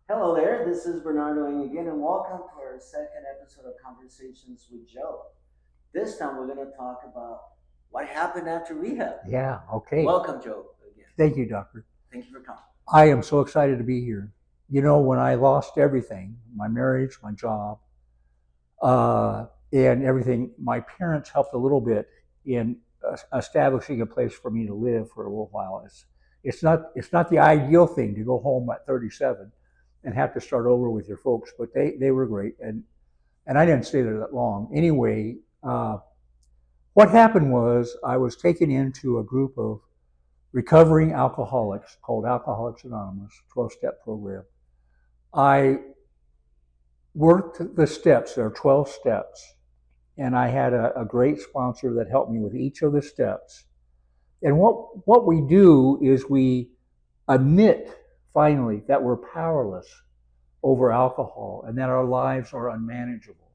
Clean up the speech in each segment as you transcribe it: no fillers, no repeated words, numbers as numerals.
Hello there, this is Bernardo Ng again, and welcome to our second episode of Conversations with Joe. This time we're going to talk about what happened after rehab. Yeah, okay. Welcome, Joe, again. Thank you, doctor. Thank you for coming. I am so excited to be here. You know, when I lost everything, my marriage, my job, and everything, my parents helped a little bit in establishing a place for me to live for a little while. It's not the ideal thing to go home at 37 and have to start over with your folks, but they were great, and I didn't stay there that long. Anyway, what happened was I was taken into a group of recovering alcoholics called Alcoholics Anonymous, 12-step program. I worked the steps. There are 12 steps. And I had a great sponsor that helped me with each of the steps. And what we do is we admit finally that we're powerless over alcohol and that our lives are unmanageable.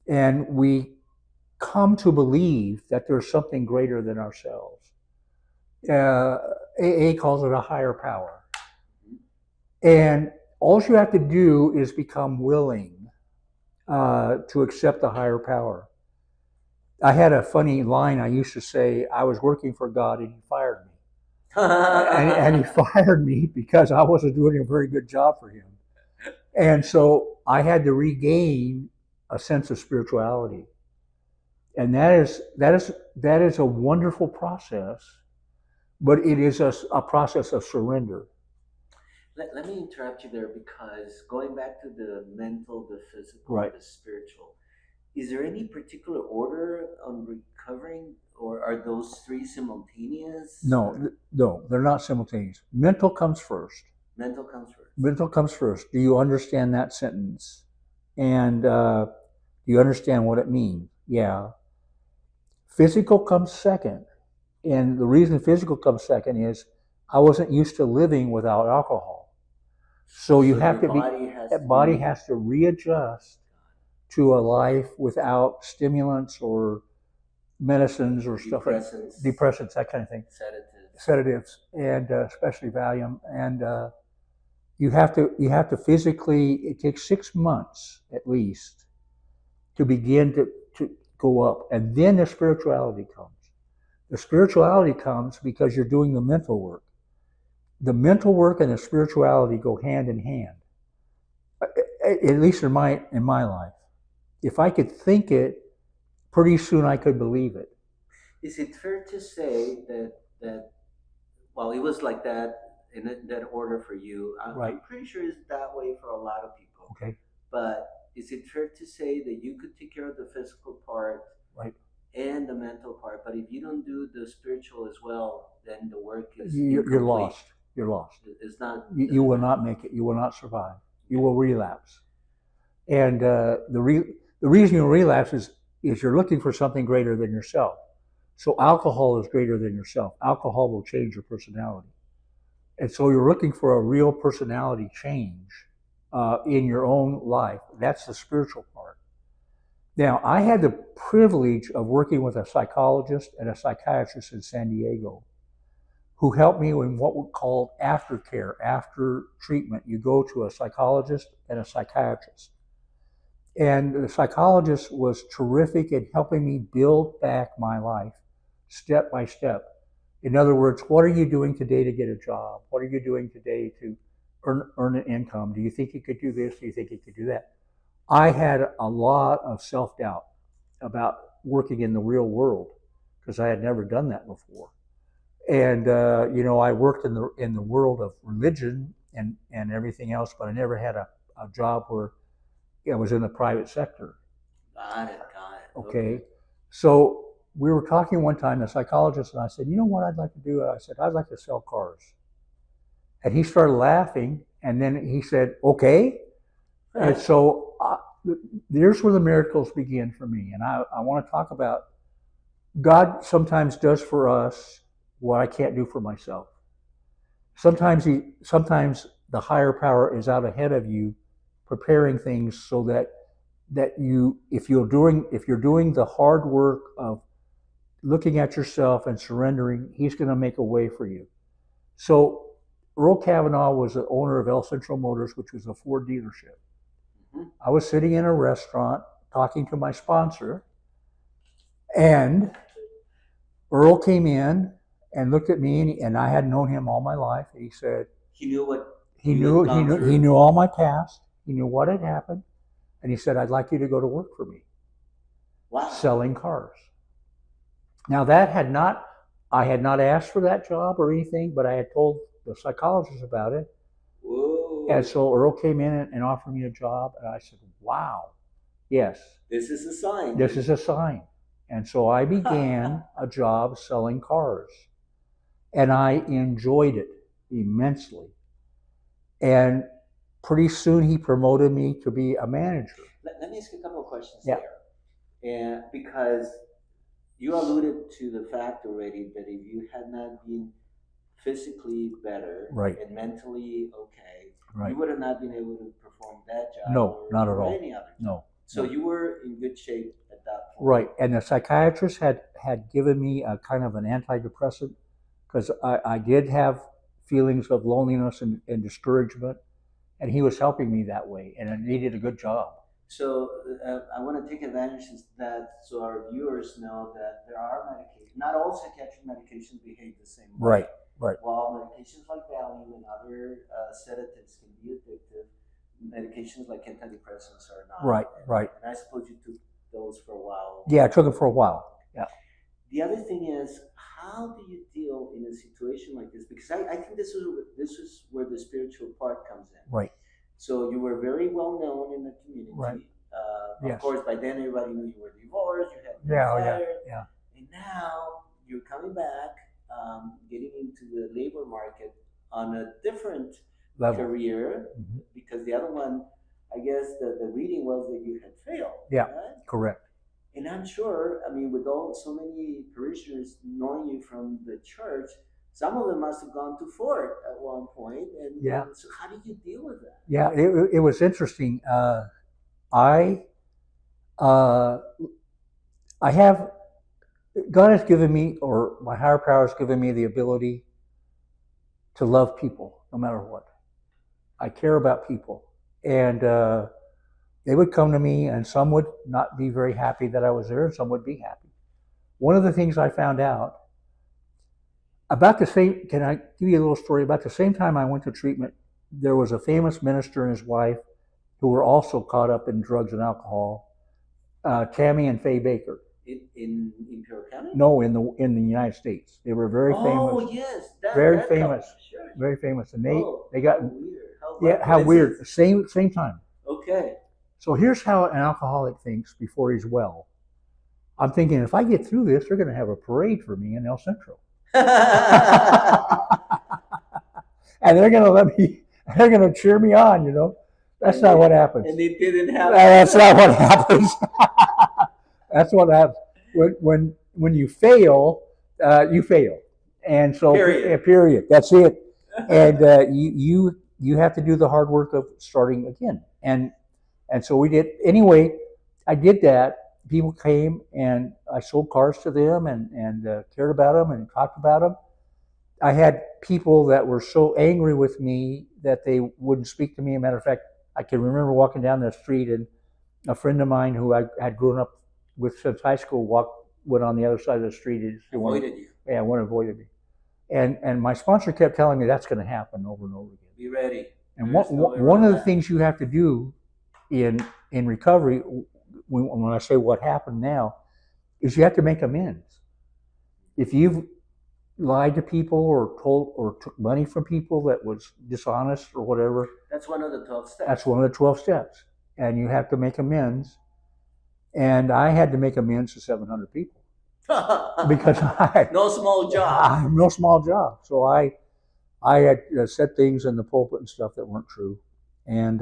And we come to believe that there's something greater than ourselves. Uh, AA calls it a higher power. And all you have to do is become willing to accept the higher power. I had a funny line I used to say, I was working for God and he fired me. And he fired me because I wasn't doing a very good job for him. And so I had to regain a sense of spirituality. And that is a wonderful process, but it is a process of surrender. Let me interrupt you there because going back to the mental, the physical, Right. the spiritual, is there any particular order on recovering, or are those three simultaneous? No, they're not simultaneous. Mental comes first. Mental comes first. Mental comes first. Do you understand that sentence? And do you understand what it means? Yeah. Physical comes second. And the reason physical comes second is I wasn't used to living without alcohol. So you So have your to be, body has that to body be has to readjust to a life without stimulants or medicines or stuff like depressants, depressants, that kind of thing, sedatives. sedatives, and especially Valium. And you have to physically. It takes 6 months at least to begin to go up, and then the spirituality comes. The spirituality comes because you're doing the mental work. The mental work and the spirituality go hand in hand. At least in my life, if I could think it, pretty soon I could believe it. Is it fair to say that well, it was like that in that order for you? Right. I'm pretty sure it's that way for a lot of people. Okay. But is it fair to say that you could take care of the physical part Right. and the mental part, but if you don't do the spiritual as well, then the work is You're incomplete. lost. You're lost. It's not. You will not make it. You will not survive. You will relapse. And the reason you relapse is you're looking for something greater than yourself. So alcohol is greater than yourself. Alcohol will change your personality. And so you're looking for a real personality change in your own life. That's the spiritual part. Now, I had the privilege of working with a psychologist and a psychiatrist in San Diego who helped me in what we call aftercare, after treatment. You go to a psychologist and a psychiatrist. And the psychologist was terrific in helping me build back my life step by step. In other words, what are you doing today to get a job? What are you doing today to earn an income? Do you think you could do this? Do you think you could do that? I had a lot of self doubt about working in the real world because I had never done that before. And I worked in the world of religion and everything else, but I never had a job where I was in the private sector. Got it. Got it. Okay. So we were talking one time, the psychologist and I said, you know what I'd like to do? I said, I'd like to sell cars. And he started laughing. And then he said, okay. And so there's where the miracles begin for me. And I want to talk about God sometimes does for us what I can't do for myself. Sometimes the higher power is out ahead of you, preparing things so that you if you're doing the hard work of looking at yourself and surrendering, he's going to make a way for you. So Earl Kavanaugh was the owner of El Centro Motors, which was a Ford dealership. Mhm. I was sitting in a restaurant talking to my sponsor, and Earl came in and looked at me, and I had known him all my life. And he said He knew what he you knew had gone through. he knew all my past. He knew what had happened, and he said, "I'd like you to go to work for me, Wow. selling cars." Now I had not asked for that job or anything, but I had told the psychologist about it. Whoa. And so Earl came in and offered me a job, and I said, "Wow, yes, This is a sign. this is a sign." And so I began a job selling cars, and I enjoyed it immensely. And pretty soon he promoted me to be a manager. Let me ask you a couple of questions Yeah. there. And because you alluded to the fact already that if you had not been physically better Right. and mentally okay, Right. you would have not been able to perform that job No, or, not at or all. any other job. No. So no. you were in good shape at that point. Right. And the psychiatrist had given me a kind of an antidepressant because I did have feelings of loneliness and discouragement, and he was helping me that way, and I needed a good job. So I want to take advantage of that so our viewers know that there are medications. Not all psychiatric medications behave the same way. Right, right. While medications like Valium and other sedatives can be addictive, medications like antidepressants are not. Right, right. And I suppose you took those for a while. Yeah, I took it for a while. Yeah. The other thing is, how do you deal in a situation like this? Because I think this is where the spiritual part comes in. Right. So you were very well known in the community. Right. Of Yes. course, by then everybody knew you were divorced. You had been Yeah, fired. yeah. And now you're coming back, getting into the labor market on a different Level. career, Mhm. because the other one, I guess the reading was that you had failed. Yeah. Right? Correct. And I'm sure, I mean, with all so many parishioners knowing you from the church, some of them must have gone to Ford at one point. And Yeah. so how did you deal with that? Yeah, it was interesting. I have God has given me, or my higher power has given me, the ability to love people no matter what. I care about people, and they would come to me, and some would not be very happy that I was there, and some would be happy. One of the things I found out about the same, can I give you a little story? About the same time I went to treatment, there was a famous minister and his wife who were also caught up in drugs and alcohol, Tammy and Faye Baker. In Imperial County? No, in the United States. They were very famous. Oh, yes. Very that famous. couple, sure. Very famous. And they how got, weird. how weird. Same time. Okay. So here's how an alcoholic thinks before he's well. I'm thinking, if I get through this, they're going to have a parade for me in El Centro. And they're going to cheer me on, you know. That's not what happens. And it didn't happen. That's not what happens. That's what happens. When you fail, you fail. And so, period. That's it. And you have to do the hard work of starting again. And so we did. Anyway, I did that. People came, and I sold cars to them and cared about them and talked about them. I had people that were so angry with me that they wouldn't speak to me. As a matter of fact, I can remember walking down the street, and a friend of mine who I had grown up with since high school went on the other side of the street. Avoided you. Yeah, one avoided me. And my sponsor kept telling me that's going to happen over and over again. Be ready. And one of the things you have to do in recovery, when I say what happened now, is you have to make amends. If you've lied to people or took money from people that was dishonest or whatever, that's one of the 12 steps. That's one of the 12 steps, and you have to make amends. And I had to make amends to 700 people because no small job. No small job. So I had said things in the pulpit and stuff that weren't true, and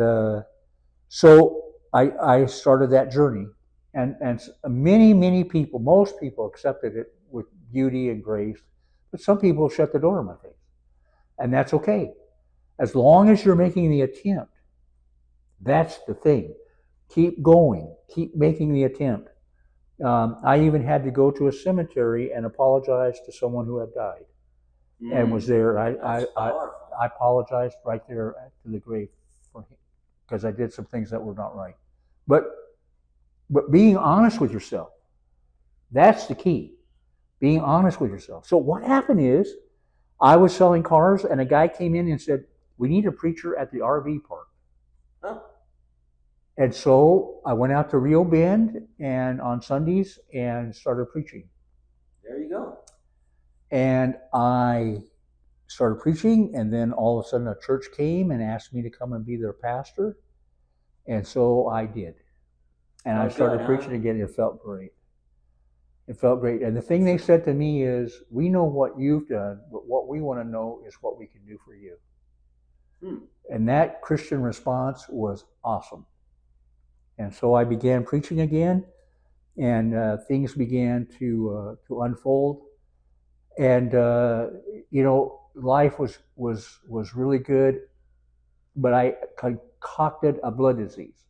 so I started that journey, and many people, most people accepted it with beauty and grace, but some people shut the door in my face, and that's okay, as long as you're making the attempt. That's the thing. Keep going. Keep making the attempt. I even had to go to a cemetery and apologize to someone who had died, and was there. I apologized right there to the grave for him because I did some things that were not right. But being honest with yourself, that's the key. Being honest with yourself. So what happened is I was selling cars and a guy came in and said, "We need a preacher at the RV park." Huh? And so I went out to Rio Bend and on Sundays and started preaching. There you go. And I started preaching, and then all of a sudden a church came and asked me to come and be their pastor. And so I did. And I started preaching again. It felt great. It felt great. And the thing they said to me is, "We know what you've done, but what we want to know is what we can do for you." And that Christian response was awesome. And so I began preaching again, and things began to unfold. And life was really good, but I concocted a blood disease.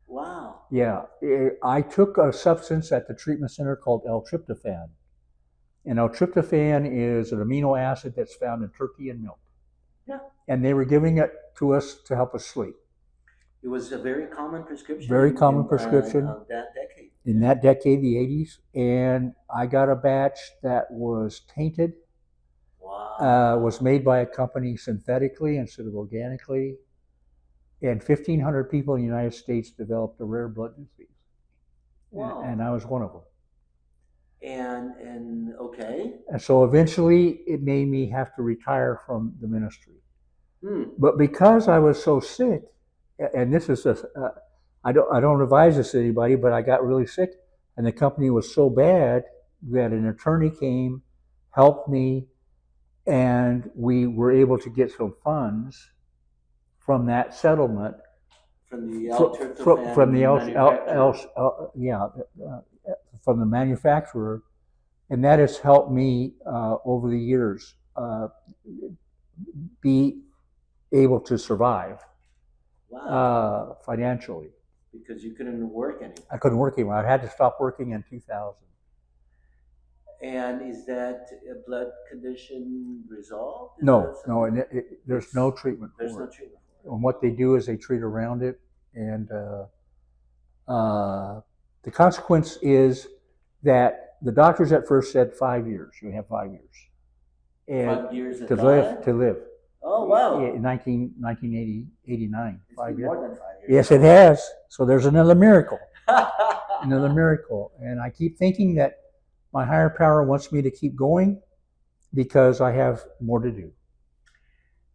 Wow. Yeah, I took a substance at the treatment center called L-tryptophan. And L-tryptophan is an amino acid that's found in turkey and milk. Yeah. And they were giving it to us to help us sleep. It was a very common prescription. Very common prescription. That decade. In that decade, the 80s. And I got a batch that was tainted. Wow. Was made by a company synthetically instead of organically. And 1,500 people in the United States developed a rare blood disease. Wow. And I was one of them. And okay. And so eventually it made me have to retire from the ministry. But because I was so sick, and this is I don't advise this to anybody, but I got really sick, and the company was so bad that an attorney came, helped me, and we were able to get some funds from that settlement. From the L-tryptophan from the manufacturer, and that has helped me over the years be able to survive. Wow. Financially. Because you couldn't work anymore. I couldn't work anymore. I had to stop working in 2000. And is that blood condition resolved? No, there's no treatment for it. There's no treatment for it. And what they do is they treat around it, and the consequence is that the doctors at first said 5 years. You have 5 years. And 5 years to live. Oh, wow. In 1989. It's been more than 5 years. Yes, it has. So there's another miracle. Another miracle. And I keep thinking that my higher power wants me to keep going because I have more to do.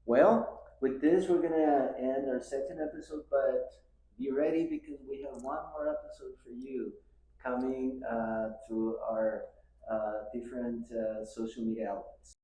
Well, with this, we're going to end our second episode, but be ready because we have one more episode for you coming through our different social media outlets.